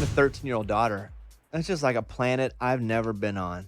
a 13-year-old daughter. That's just like a planet I've never been on.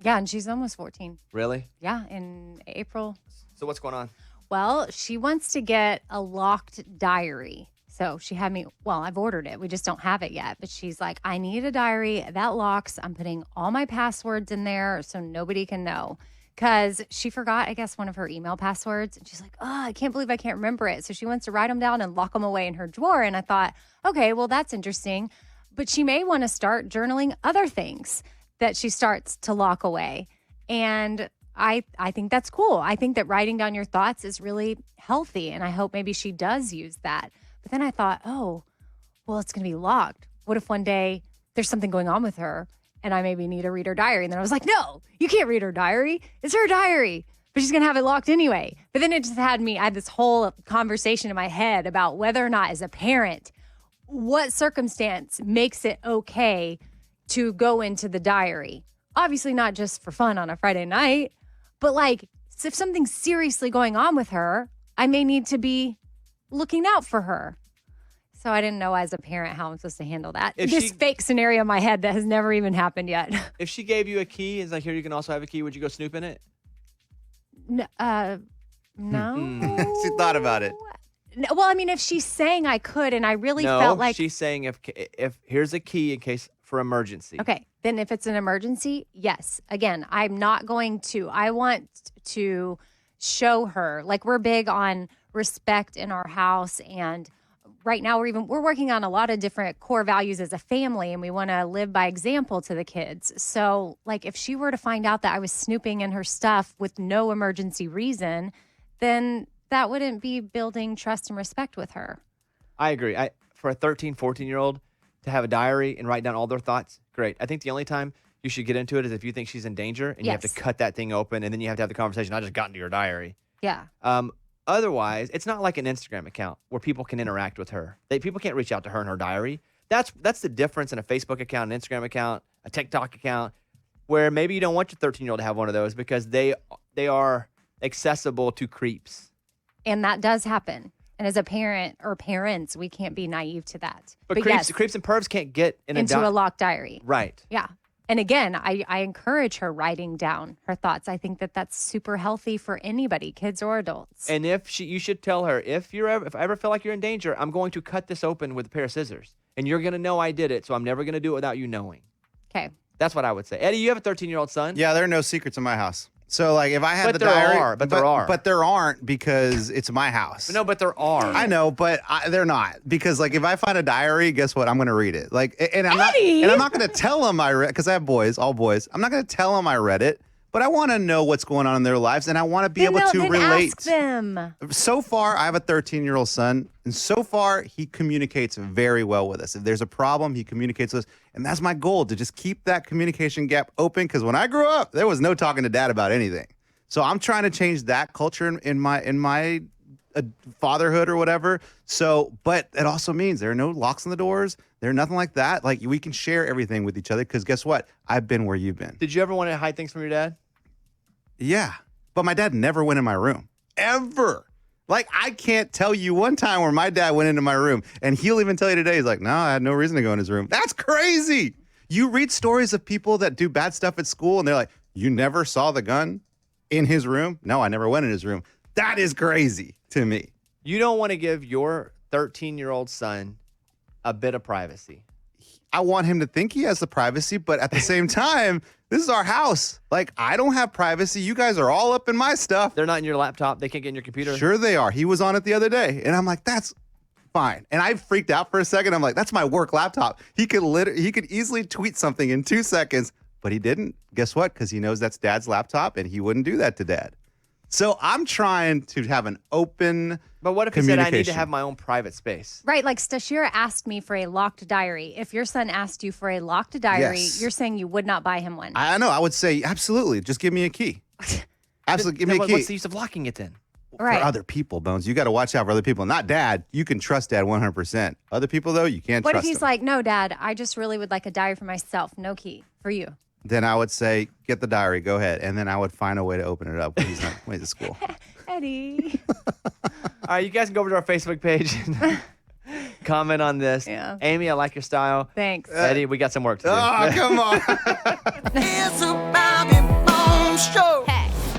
Yeah, and she's almost 14. Really? Yeah, in April. So what's going on? Well, she wants to get a locked diary. So she had me, well, I've ordered it. We just don't have it yet. But she's like, I need a diary that locks. I'm putting all my passwords in there so nobody can know. Because she forgot, I guess, one of her email passwords. And she's like, oh, I can't believe I can't remember it. So she wants to write them down and lock them away in her drawer. And I thought, okay, well, that's interesting. But she may want to start journaling other things that she starts to lock away. And I think that's cool. I think that writing down your thoughts is really healthy. And I hope maybe she does use that. But then I thought, oh, well, it's going to be locked. What if one day there's something going on with her and I maybe need to read her diary? And then I was like, no, you can't read her diary. It's her diary. But she's going to have it locked anyway. But then it just I had this whole conversation in my head about whether or not as a parent, what circumstance makes it okay to go into the diary. Obviously not just for fun on a Friday night, but like if something's seriously going on with her, I may need to be looking out for her. So I didn't know as a parent how I'm supposed to handle that. This fake scenario in my head that has never even happened yet. If she gave you a key, it's like, here, you can also have a key, would you go snoop in it? No. She thought about it. No, well, I mean, if she's saying I could, and I really No, felt like she's saying if here's a key in case for emergency. Okay, then if it's an emergency, yes. Again, I'm not going to. I want to show her, like we're big on respect in our house, and right now we're working on a lot of different core values as a family, and we want to live by example to the kids. So, like if she were to find out that I was snooping in her stuff with no emergency reason, then that wouldn't be building trust and respect with her. I agree. For a 13, 14-year-old to have a diary and write down all their thoughts, great. I think the only time you should get into it is if you think she's in danger and you have to cut that thing open and then you have to have the conversation, I just got into your diary. Yeah. Otherwise, it's not like an Instagram account where people can interact with her. People can't reach out to her in her diary. That's the difference in a Facebook account, an Instagram account, a TikTok account, where maybe you don't want your 13-year-old to have one of those because they are accessible to creeps. And that does happen. And as a parent or parents, we can't be naive to that. But creeps and pervs can't get into a locked diary. Right. Yeah. And again, I encourage her writing down her thoughts. I think that that's super healthy for anybody, kids or adults. And you should tell her, if I ever feel like you're in danger, I'm going to cut this open with a pair of scissors. And you're going to know I did it, so I'm never going to do it without you knowing. Okay. That's what I would say. Eddie, you have a 13-year-old son? Yeah, there are no secrets in my house. So, like, if I had the diary... But there are. But there aren't because it's my house. No, but there are. I know, but they're not. Because, like, if I find a diary, guess what? I'm going to read it. Like, and I'm not going to tell them I read... Because I have boys, all boys. I'm not going to tell them I read it. But I want to know what's going on in their lives, and I want to be able to relate. Ask them. So far, I have a 13-year-old son, and so far, he communicates very well with us. If there's a problem, he communicates with us, and that's my goal, to just keep that communication gap open, because when I grew up, there was no talking to dad about anything. So I'm trying to change that culture in my fatherhood or whatever. So, but it also means there are no locks on the doors. There's nothing like that. Like, we can share everything with each other, because guess what? I've been where you've been. Did you ever want to hide things from your dad? Yeah, but my dad never went in my room, ever. Like, I can't tell you one time where my dad went into my room, and he'll even tell you today, he's like, no, I had no reason to go in his room. That's crazy. You read stories of people that do bad stuff at school, and they're like, you never saw the gun in his room? No, I never went in his room. That is crazy to me. You don't want to give your 13-year-old son a bit of privacy. I want him to think he has the privacy, but at the same time, this is our house. Like, I don't have privacy. You guys are all up in my stuff. They're not in your laptop. They can't get in your computer. Sure they are. He was on it the other day. And I'm like, that's fine. And I freaked out for a second. I'm like, that's my work laptop. He could easily tweet something in 2 seconds, but he didn't. Guess what? Because he knows that's dad's laptop, and he wouldn't do that to dad. So I'm trying to have an open But what if he said, I need to have my own private space? Right, like Stashira asked me for a locked diary. If your son asked you for a locked diary, Yes. you're saying you would not buy him one. I know. I would say, absolutely. Just give me a key. Absolutely. Give me a key. What's the use of locking it then? Right. For other people, Bones. You got to watch out for other people. Not dad. You can trust dad 100%. Other people, though, you can't What trust if he's them. like, no, Dad, I just really would like a diary for myself. No key for you. Then I would say, get the diary. Go ahead. And then I would find a way to open it up when he's at school. Eddie. All right, you guys can go over to our Facebook page comment on this. Yeah. Amy, I like your style. Thanks. Eddie, we got some work to do. Oh, come on. It's about